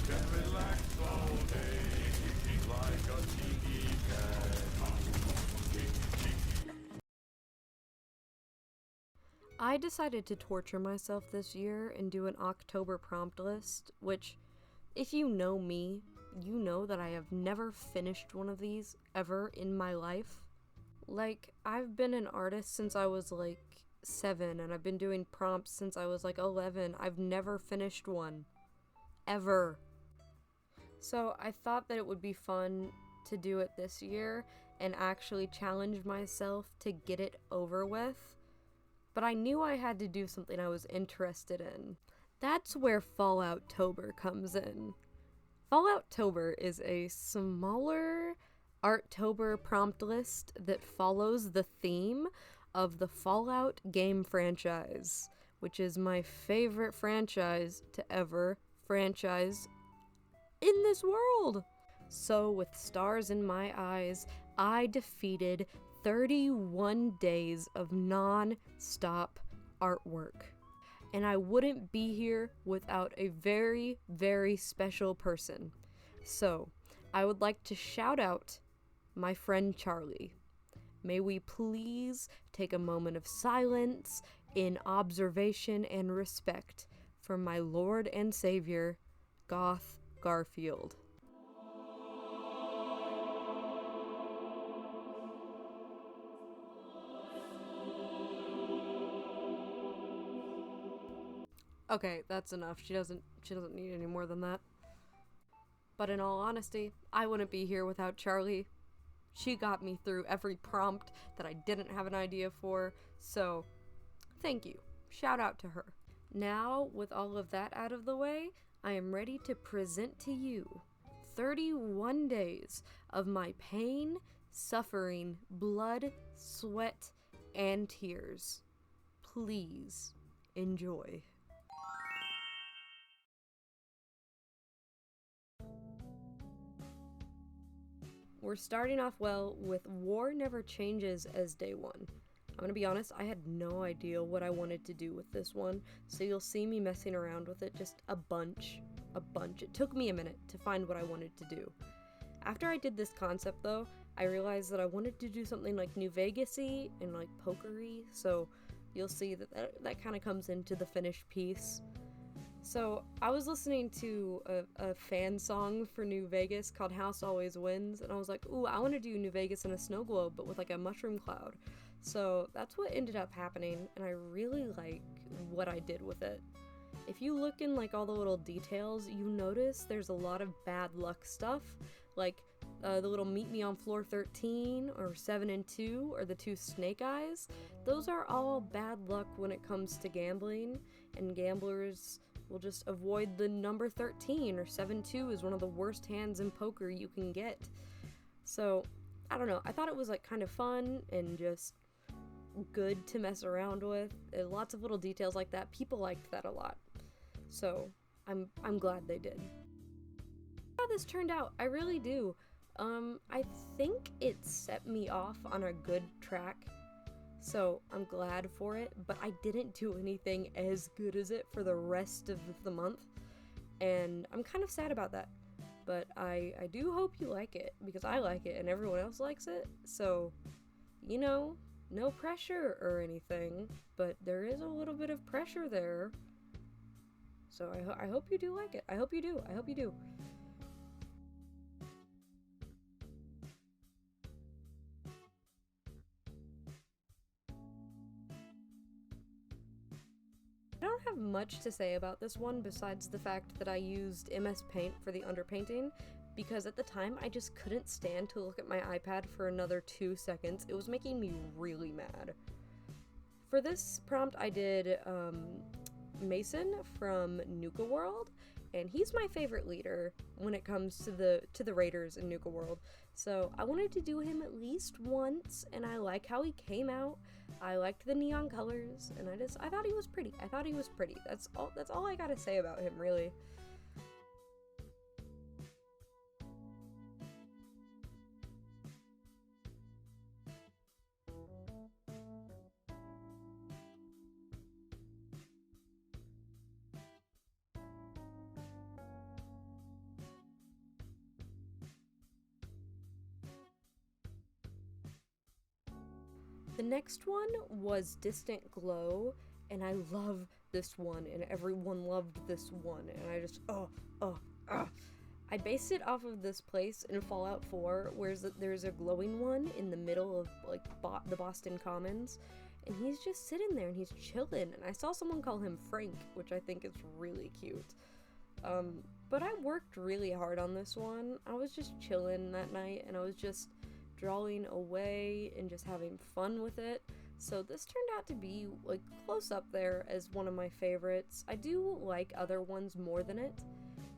Can relax all day like a tiki cat. I decided to torture myself this year and do an October prompt list, which, if you know me, you know that I have never finished one of these ever in my life. Like, I've been an artist since I was like 7, and I've been doing prompts since I was like 11. I've never finished one. Ever. So I thought that it would be fun to do it this year and actually challenge myself to get it over with. But I knew I had to do something I was interested in. That's where Falloutober comes in. Falloutober is a smaller Arttober prompt list that follows the theme of the Fallout game franchise, which is my favorite franchise to ever franchise in this world. So, with stars in my eyes, I defeated 31 days of non-stop artwork. And I wouldn't be here without a very, very special person. So, I would like to shout out my friend Charlie. May we please take a moment of silence in observation and respect for my Lord and Savior, Goth Garfield. Okay, that's enough. She doesn't need any more than that. But in all honesty, I wouldn't be here without Charlie. She got me through every prompt that I didn't have an idea for, so thank you. Shout out to her. Now, with all of that out of the way, I am ready to present to you 31 days of my pain, suffering, blood, sweat, and tears. Please enjoy. We're starting off well with War Never Changes as day 1. I'm gonna be honest, I had no idea what I wanted to do with this one, so you'll see me messing around with it just a bunch. It took me a minute to find what I wanted to do. After I did this concept though, I realized that I wanted to do something like New Vegas-y and like poker-y, so you'll see that kind of comes into the finished piece. So I was listening to a fan song for New Vegas called House Always Wins, and I was like, ooh, I want to do New Vegas in a snow globe, but with like a mushroom cloud. So that's what ended up happening, and I really like what I did with it. If you look in like all the little details, you notice there's a lot of bad luck stuff, like the little meet me on floor 13 or 7 and 2 or the 2 snake eyes. Those are all bad luck when it comes to gambling, and gamblers will just avoid the number 13 or 7-2 is one of the worst hands in poker you can get. So, I don't know, I thought it was like kind of fun and just good to mess around with. Lots of little details like that. People liked that a lot. So, I'm glad they did. How this turned out, I really do. I think it set me off on a good track. So I'm glad for it, but I didn't do anything as good as it for the rest of the month, and I'm kind of sad about that. But I do hope you like it, because I like it and everyone else likes it, so, you know, no pressure or anything, but there is a little bit of pressure there. So I hope you do like it. I hope you do. I hope you do. I don't have much to say about this one besides the fact that I used MS Paint for the underpainting, because at the time I just couldn't stand to look at my iPad for another 2 seconds. It was making me really mad. For this prompt I did Mason from Nuka World, and he's my favorite leader when it comes to the raiders in Nuka World. So I wanted to do him at least once, and I like how he came out. I liked the neon colors, and I thought he was pretty. That's all I gotta say about him, really. The next one was Distant Glow, and I love this one, and everyone loved this one, and I just, I based it off of this place in Fallout 4, where there's a glowing one in the middle of, like, the Boston Commons, and he's just sitting there, and he's chilling, and I saw someone call him Frank, which I think is really cute. But I worked really hard on this one. I was just chilling that night, and I was just drawing away and just having fun with it. So this turned out to be, like, close up there as one of my favorites. I do like other ones more than it,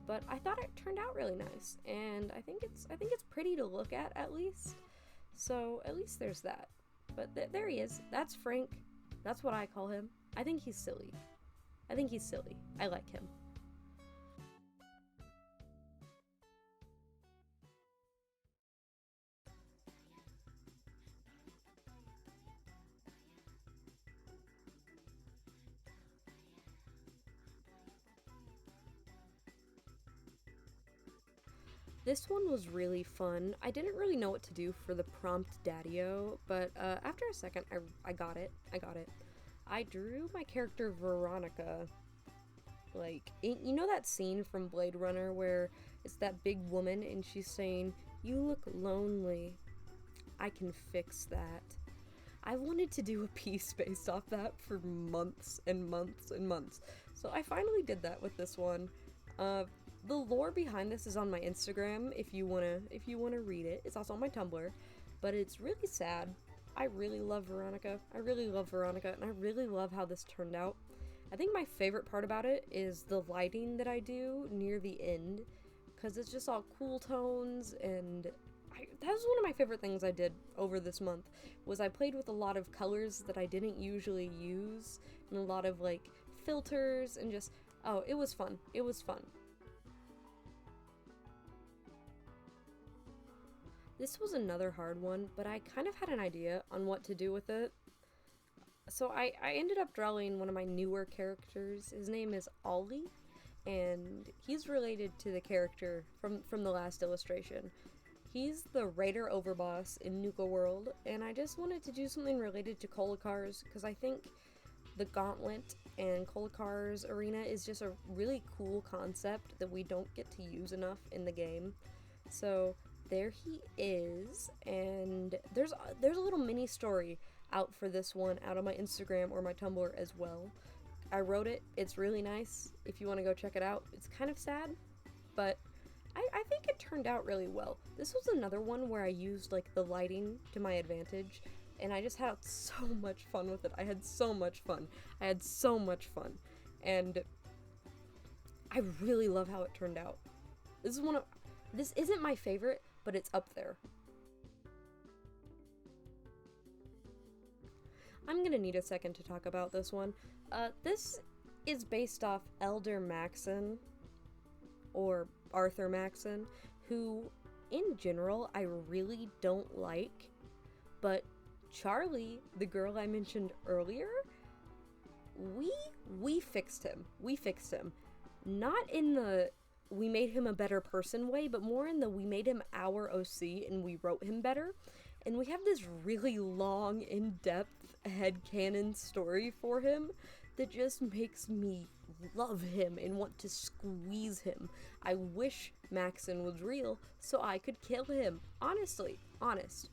but I thought it turned out really nice, and I think it's pretty to look at least. So at least there's that. But there he is. That's Frank. That's what I call him. I think he's silly. I like him. This one was really fun. I didn't really know what to do for the prompt daddy-o, but after a second, I got it. I drew my character Veronica. Like, you know that scene from Blade Runner where it's that big woman and she's saying, "You look lonely. I can fix that." I wanted to do a piece based off that for months and months and months. So I finally did that with this one. The lore behind this is on my Instagram if you wanna read it. It's also on my Tumblr, but it's really sad. I really love Veronica, and I really love how this turned out. I think my favorite part about it is the lighting that I do near the end, because it's just all cool tones, and that was one of my favorite things I did over this month, was I played with a lot of colors that I didn't usually use, and a lot of, like, filters, and just, oh, it was fun. This was another hard one, but I kind of had an idea on what to do with it. So I ended up drawing one of my newer characters. His name is Ollie, and he's related to the character from the last illustration. He's the Raider Overboss in Nuka World, and I just wanted to do something related to Kolakars, because I think the Gauntlet and Kolakars arena is just a really cool concept that we don't get to use enough in the game. So there he is, and there's a little mini story out for this one out on my Instagram or my Tumblr as well. I wrote it. It's really nice. If you want to go check it out, it's kind of sad, but I think it turned out really well. This was another one where I used, like, the lighting to my advantage, and I just had so much fun with it. I had so much fun, and I really love how it turned out. This isn't my favorite, but it's up there. I'm gonna need a second to talk about this one. This is based off Elder Maxon, or Arthur Maxon, who, in general, I really don't like, but Charlie, the girl I mentioned earlier, we fixed him. Not in the we made him a better person way, but more in the we made him our OC and we wrote him better. And we have this really long, in-depth headcanon story for him that just makes me love him and want to squeeze him. I wish Maxon was real so I could kill him. Honestly. Honest.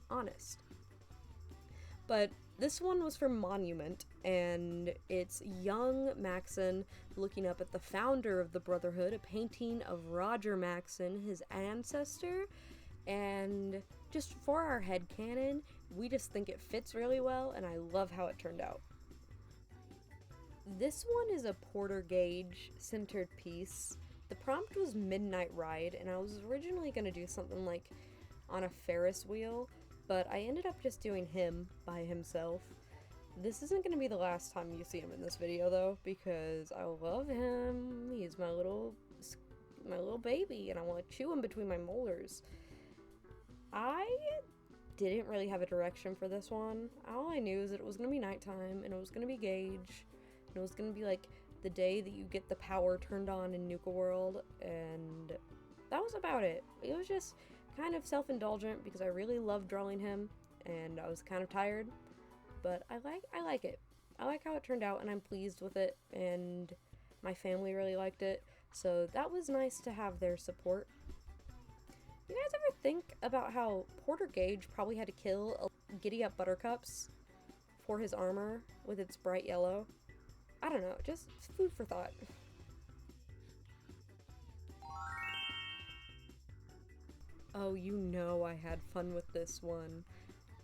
But this one was from Monument, and it's young Maxon looking up at the founder of the Brotherhood, a painting of Roger Maxon, his ancestor, and just for our headcanon, we just think it fits really well, and I love how it turned out. This one is a Porter Gage centered piece. The prompt was Midnight Ride, and I was originally going to do something like on a Ferris wheel, but I ended up just doing him by himself. This isn't going to be the last time you see him in this video, though, because I love him. He's my little baby, and I want to chew him between my molars. I didn't really have a direction for this one. All I knew is that it was going to be nighttime, and it was going to be Gage, and it was going to be like the day that you get the power turned on in Nuka World, and that was about it. It was just kind of self-indulgent because I really loved drawing him, and I was kind of tired. but I like it. I like how it turned out, and I'm pleased with it, and my family really liked it, so that was nice to have their support. You guys ever think about how Porter Gage probably had to kill a Giddy Up Buttercups for his armor with its bright yellow? I don't know, just food for thought. Oh, you know I had fun with this one.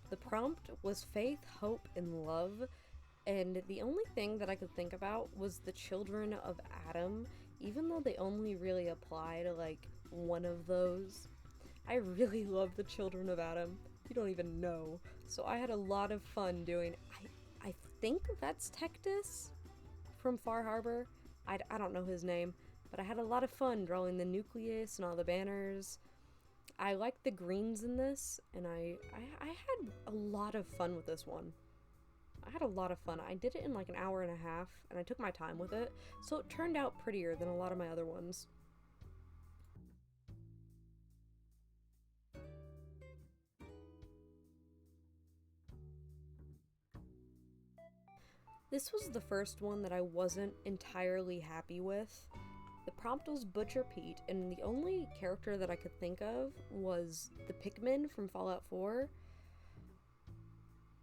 The prompt was faith, hope, and love, and the only thing that I could think about was the children of Adam, even though they only really apply to, like, one of those. I really love the children of Adam. You don't even know. So I had a lot of fun doing... I think that's Tectus from Far Harbor. I don't know his name, but I had a lot of fun drawing the nucleus and all the banners. I like the greens in this, and I had a lot of fun with this one. I had a lot of fun. I did it in like an hour and a half, and I took my time with it, so it turned out prettier than a lot of my other ones. This was the first one that I wasn't entirely happy with. The prompt was Butcher Pete, and the only character that I could think of was the Pikmin from Fallout 4.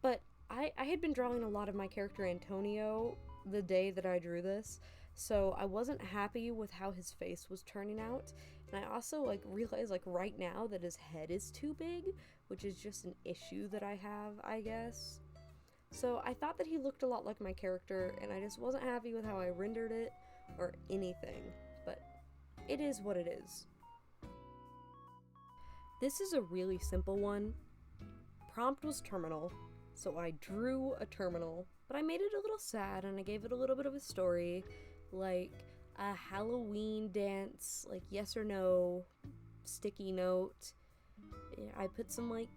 But I had been drawing a lot of my character Antonio the day that I drew this, so I wasn't happy with how his face was turning out. And I also like realized like right now that his head is too big, which is just an issue that I have, I guess. So I thought that he looked a lot like my character, and I just wasn't happy with how I rendered it or anything. But it is what it is. This is a really simple one. Prompt was terminal, so I drew a terminal, but I made it a little sad and I gave it a little bit of a story, like a Halloween dance, like yes or no, sticky note. I put some like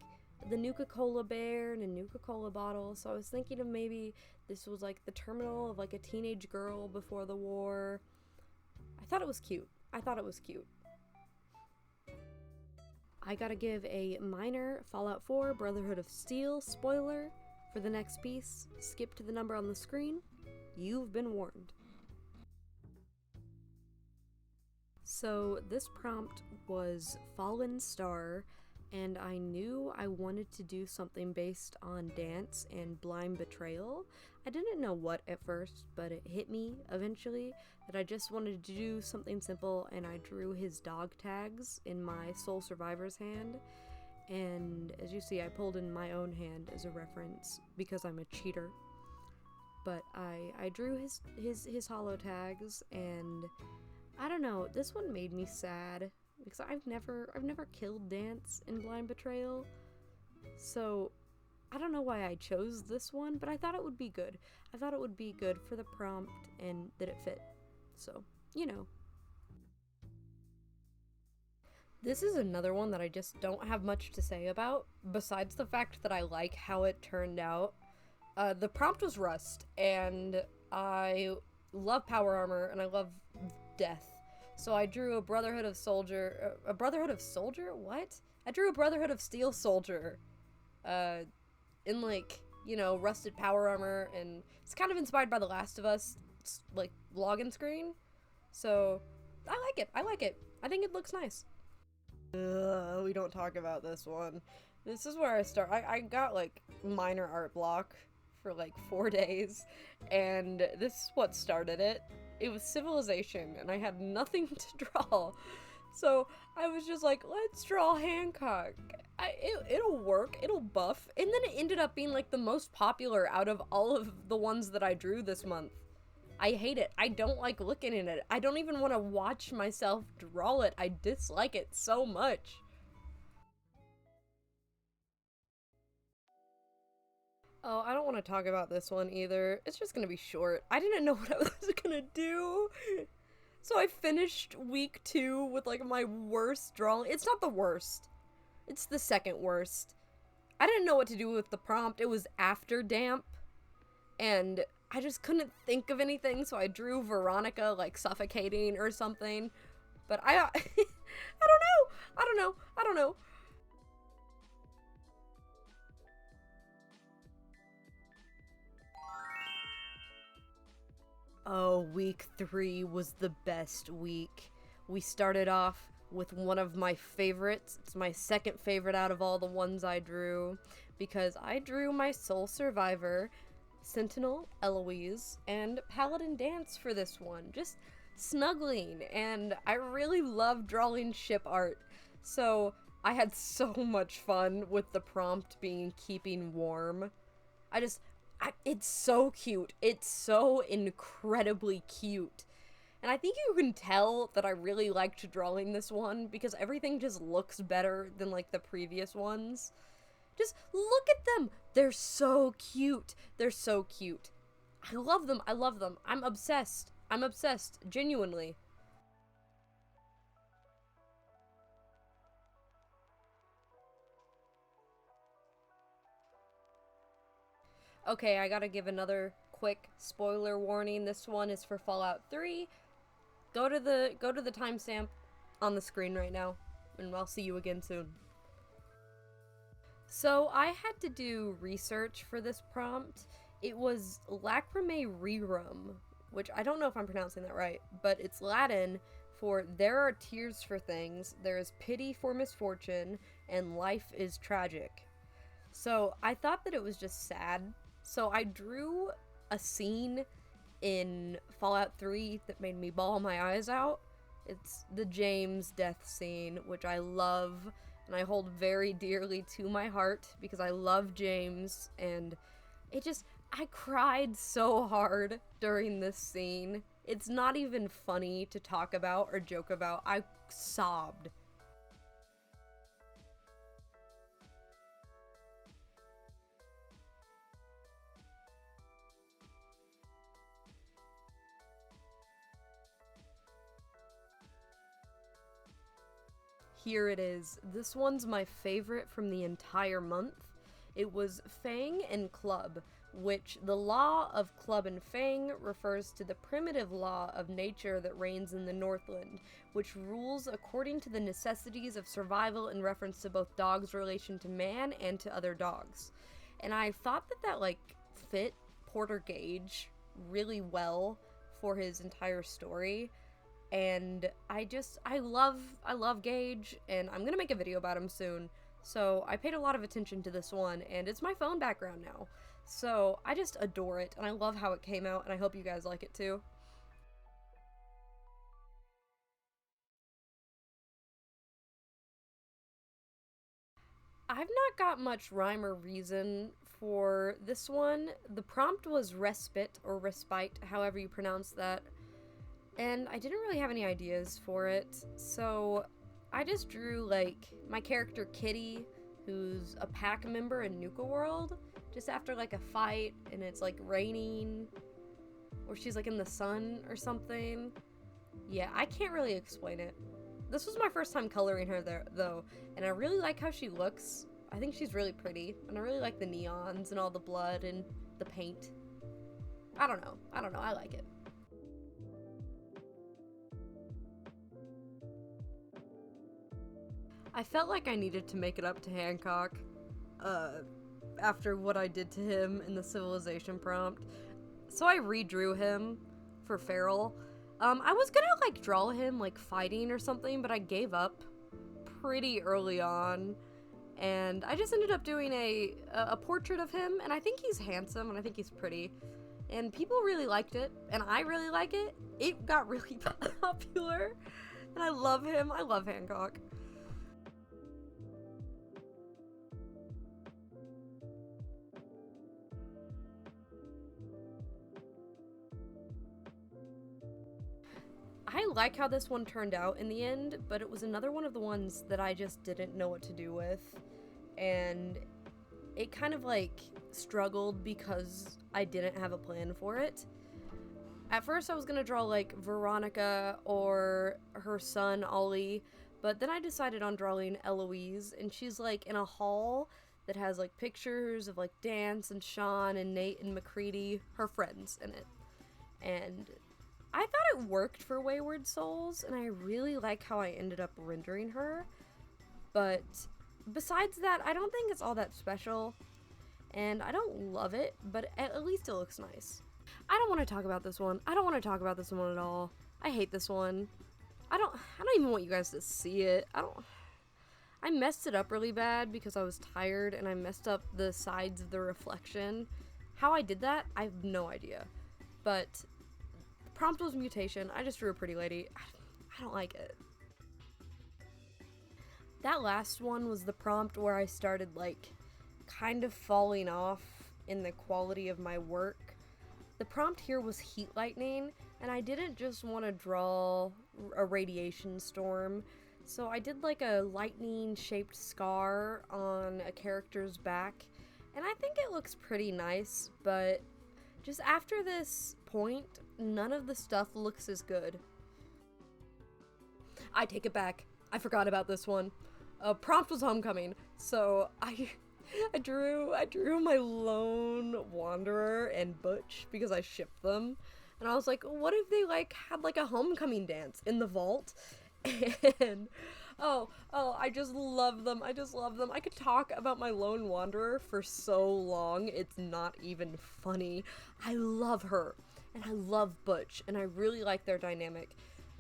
the Nuka-Cola bear and a Nuka-Cola bottle, so I was thinking of maybe this was like the terminal of like a teenage girl before the war. I thought it was cute. I gotta give a minor Fallout 4 Brotherhood of Steel spoiler for the next piece. Skip to the number on the screen. You've been warned. So this prompt was Fallen Star, and I knew I wanted to do something based on dance and blind betrayal. I didn't know what at first, but it hit me eventually that I just wanted to do something simple, and I drew his dog tags in my Soul Survivor's hand. And as you see, I pulled in my own hand as a reference because I'm a cheater. But I drew his hollow tags, and I don't know, this one made me sad because I've never killed Dance in Blind Betrayal. So I don't know why I chose this one, but I thought it would be good. I thought it would be good for the prompt and that it fit. So, you know. This is another one that I just don't have much to say about, besides the fact that I like how it turned out. The prompt was Rust, and I love power armor, and I love death. So I drew a Brotherhood of Soldier, a Brotherhood of Soldier? What? I drew a Brotherhood of Steel Soldier, in like, you know, rusted power armor, and it's kind of inspired by The Last of Us, like, login screen. So, I like it. I think it looks nice. We don't talk about this one. This is where I start. I got, like, minor art block for, like, 4 days, and this is what started it. It was Civilization, and I had nothing to draw. So I was just like, let's draw Hancock. It'll work, it'll buff. And then it ended up being like the most popular out of all of the ones that I drew this month. I hate it. I don't like looking at it. I don't even want to watch myself draw it. I dislike it so much. Oh, I don't want to talk about this one either. It's just gonna be short. I didn't know what I was gonna do. So I finished week 2 with like my worst drawing. It's not the worst. It's the second worst. I didn't know what to do with the prompt. It was after damp. And I just couldn't think of anything, so I drew Veronica like suffocating or something. But I I don't know. Oh, week 3 was the best week. We started off with one of my favorites. It's my second favorite out of all the ones I drew, because I drew my Soul Survivor, Sentinel, Eloise, and Paladin Dance for this one. Just snuggling, and I really love drawing ship art. So I had so much fun with the prompt being keeping warm. It's so cute. It's so incredibly cute. And I think you can tell that I really liked drawing this one because everything just looks better than like the previous ones. Just look at them. They're so cute. They're so cute. I love them. I love them. I'm obsessed. I'm obsessed. Genuinely. Okay, I gotta give another quick spoiler warning. This one is for Fallout 3. Go to the timestamp on the screen right now, and I'll see you again soon. So I had to do research for this prompt. It was Lacrimae Rerum, which I don't know if I'm pronouncing that right, but it's Latin for there are tears for things, there is pity for misfortune, and life is tragic. So I thought that it was just sad. So I drew a scene in Fallout 3 that made me bawl my eyes out. It's the James death scene, which I love and I hold very dearly to my heart because I love James, and I cried so hard during this scene. It's not even funny to talk about or joke about. I sobbed. Here it is. This one's my favorite from the entire month. It was Fang and Club, which the law of Club and Fang refers to the primitive law of nature that reigns in the Northland, which rules according to the necessities of survival in reference to both dogs' relation to man and to other dogs. And I thought that like fit Porter Gage really well for his entire story. And I love Gage, and I'm gonna make a video about him soon. So I paid a lot of attention to this one, and it's my phone background now. So I just adore it, and I love how it came out, and I hope you guys like it too. I've not got much rhyme or reason for this one. The prompt was respite, or respite, however you pronounce that. And I didn't really have any ideas for it, so I just drew, like, my character Kitty, who's a pack member in Nuka World, just after, like, a fight, and it's, like, raining, or she's, like, in the sun or something. Yeah, I can't really explain it. This was my first time coloring her there, though, and I really like how she looks. I think she's really pretty, and I really like the neons and all the blood and the paint. I don't know, I like it. I felt like I needed to make it up to Hancock, after what I did to him in the civilization prompt. So I redrew him for Feral. I was gonna, like, draw him, like, fighting or something, but I gave up pretty early on. And I just ended up doing a portrait of him, and I think he's handsome, and I think he's pretty. And people really liked it, and I really like it. It got really popular, and I love him. I love Hancock. I like how this one turned out in the end, but it was another one of the ones that I just didn't know what to do with. And it kind of like struggled because I didn't have a plan for it. At first I was gonna draw like Veronica or her son Ollie, but then I decided on drawing Eloise, and she's like in a hall that has like pictures of like Dance and Sean and Nate and McCready, her friends, in it. And I thought it worked for Wayward Souls, and I really like how I ended up rendering her. But besides that, I don't think it's all that special, and I don't love it, but at least it looks nice. I don't want to talk about this one. I don't want to talk about this one at all. I hate this one. I don't even want you guys to see it. I messed it up really bad because I was tired and I messed up the sides of the reflection. How I did that, I have no idea. But the prompt was mutation. I just drew a pretty lady. I don't like it. That last one was the prompt where I started like kind of falling off in the quality of my work. The prompt here was heat lightning, and I didn't just want to draw a radiation storm. So I did like a lightning shaped scar on a character's back, and I think it looks pretty nice, but just after this point, none of the stuff looks as good. I take it back. I forgot about this one. Prompt was homecoming, so I drew my lone wanderer and Butch because I shipped them, and I was like, what if they like had like a homecoming dance in the vault? And oh, I just love them. I could talk about my lone wanderer for so long. It's not even funny. I love her, and I love Butch, and I really like their dynamic.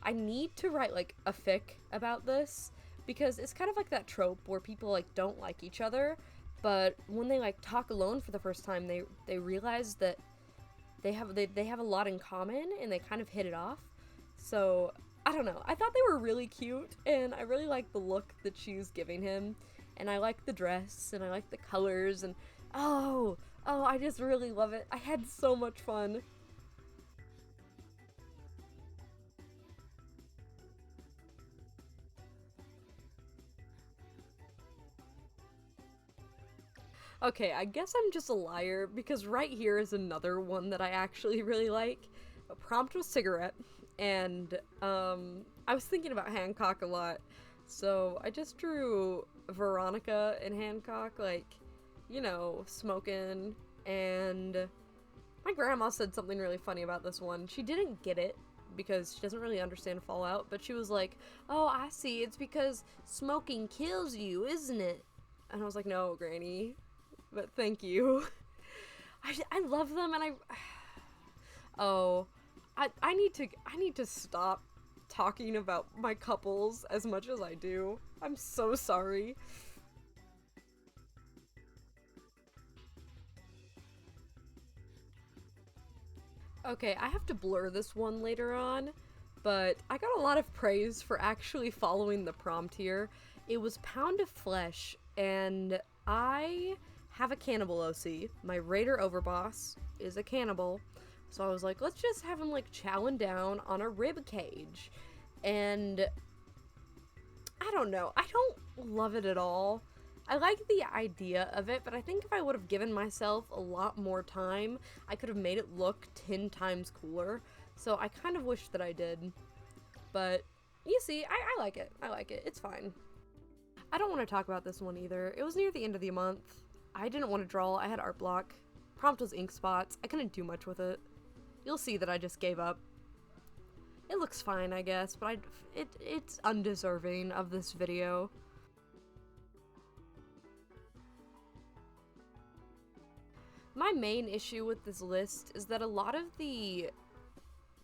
I need to write like a fic about this because it's kind of like that trope where people like don't like each other, but when they like talk alone for the first time, they realize that they have a lot in common and they kind of hit it off. So I don't know. I thought they were really cute, and I really like the look that she's giving him, and I like the dress, and I like the colors, and oh, I just really love it. I had so much fun. Okay, I guess I'm just a liar, because right here is another one that I actually really like. A prompt was cigarette, and I was thinking about Hancock a lot, so I just drew Veronica and Hancock, like, you know, smoking, and my grandma said something really funny about this one. She didn't get it, because she doesn't really understand Fallout, but she was like, oh, I see, it's because smoking kills you, isn't it? And I was like, no, Granny. But thank you. I love them, and I need to stop talking about my couples as much as I do. I'm so sorry. Okay, I have to blur this one later on, but I got a lot of praise for actually following the prompt here. It was pound of flesh, and I have a cannibal OC. My raider overboss is a cannibal, so I was like, let's just have him like chowing down on a rib cage. And I don't know, I don't love it at all. I like the idea of it, but I think if I would have given myself a lot more time, I could have made it look 10 times cooler. So I kind of wish that I did. But you see, I like it. I like it. It's fine. I don't want to talk about this one either. It was near the end of the month. I didn't want to draw. I had art block. Prompt was ink spots. I couldn't do much with it. You'll see that I just gave up. It looks fine, I guess, but it's undeserving of this video. My main issue with this list is that a lot of the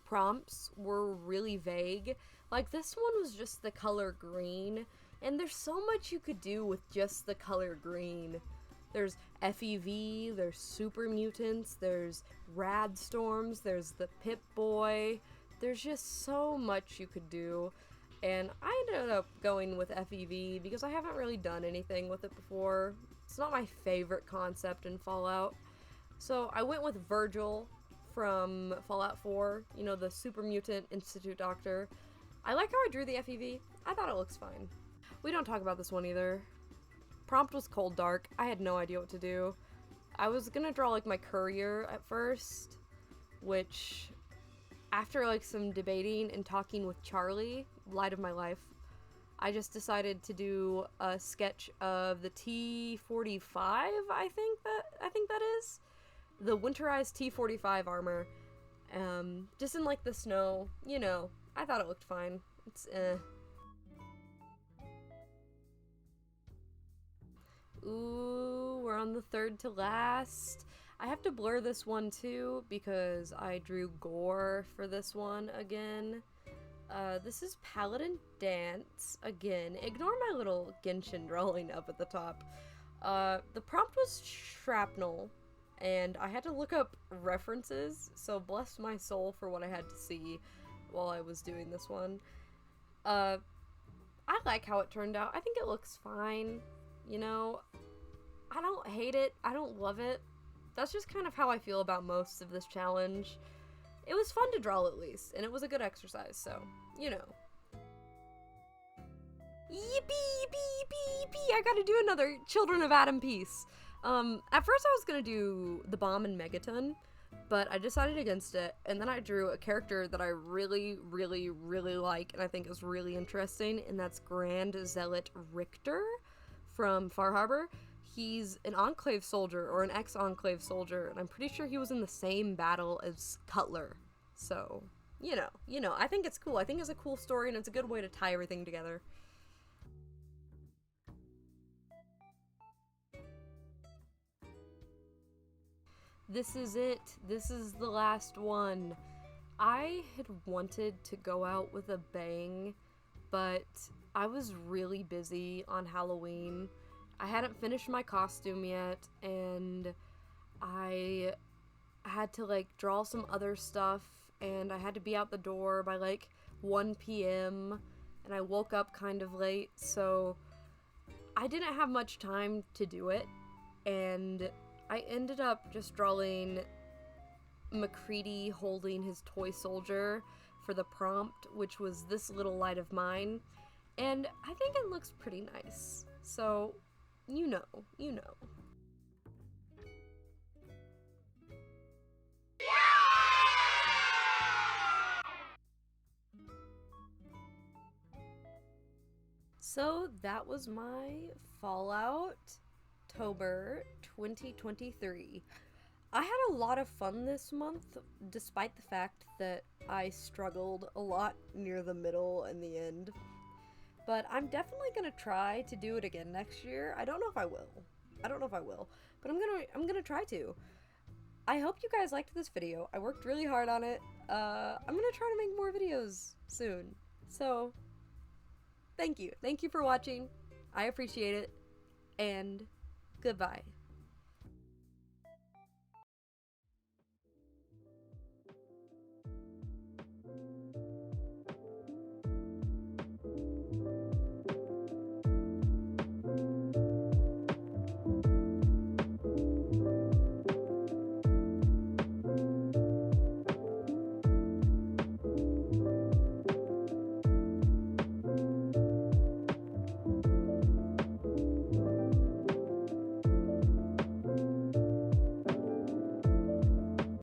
prompts were really vague. Like, this one was just the color green, and there's so much you could do with just the color green. There's FEV, there's super mutants, there's rad storms, there's the Pip-Boy. There's just so much you could do, and I ended up going with FEV because I haven't really done anything with it before. It's not my favorite concept in Fallout. So I went with Virgil from Fallout 4, you know, the super mutant institute doctor. I like how I drew the FEV. I thought it looks fine. We don't talk about this one either. Prompt was Cold Dark. I had no idea what to do. I was gonna draw like my courier at first, which after like some debating and talking with Charlie, light of my life, I just decided to do a sketch of the T-45, I think that is. The winterized T-45 armor. Just in like the snow, you know. I thought it looked fine. It's Ooh, we're on the third to last. I have to blur this one too because I drew gore for this one again. This is Paladin Dance. Again, ignore my little Genshin drawing up at the top. The prompt was shrapnel, and I had to look up references, so bless my soul for what I had to see while I was doing this one. I like how it turned out. I think it looks fine, you know. I don't hate it. I don't love it. That's just kind of how I feel about most of this challenge. It was fun to draw at least, and it was a good exercise, so, you know. Yippee, yippee, yippee, yippee! I gotta do another Children of Atom piece. At first I was gonna do the Bomb and Megaton, but I decided against it, and then I drew a character that I really, really, really like, and I think is really interesting, and that's Grand Zealot Richter from Far Harbor. He's an Enclave soldier, or an ex-Enclave soldier, and I'm pretty sure he was in the same battle as Cutler. So, you know, I think it's cool. I think it's a cool story, and it's a good way to tie everything together. This is it. This is the last one. I had wanted to go out with a bang, but I was really busy on Halloween. I hadn't finished my costume yet, and I had to, like, draw some other stuff, and I had to be out the door by, like, 1 p.m., and I woke up kind of late, so I didn't have much time to do it, and I ended up just drawing McCready holding his toy soldier for the prompt, which was this little light of mine, and I think it looks pretty nice, so you know. So that was my Fallout Tober 2023. I had a lot of fun this month, despite the fact that I struggled a lot near the middle and the end. But I'm definitely gonna try to do it again next year. I don't know if I will, but I'm gonna try to. I hope you guys liked this video. I worked really hard on it. I'm gonna try to make more videos soon. So, thank you for watching. I appreciate it, and goodbye.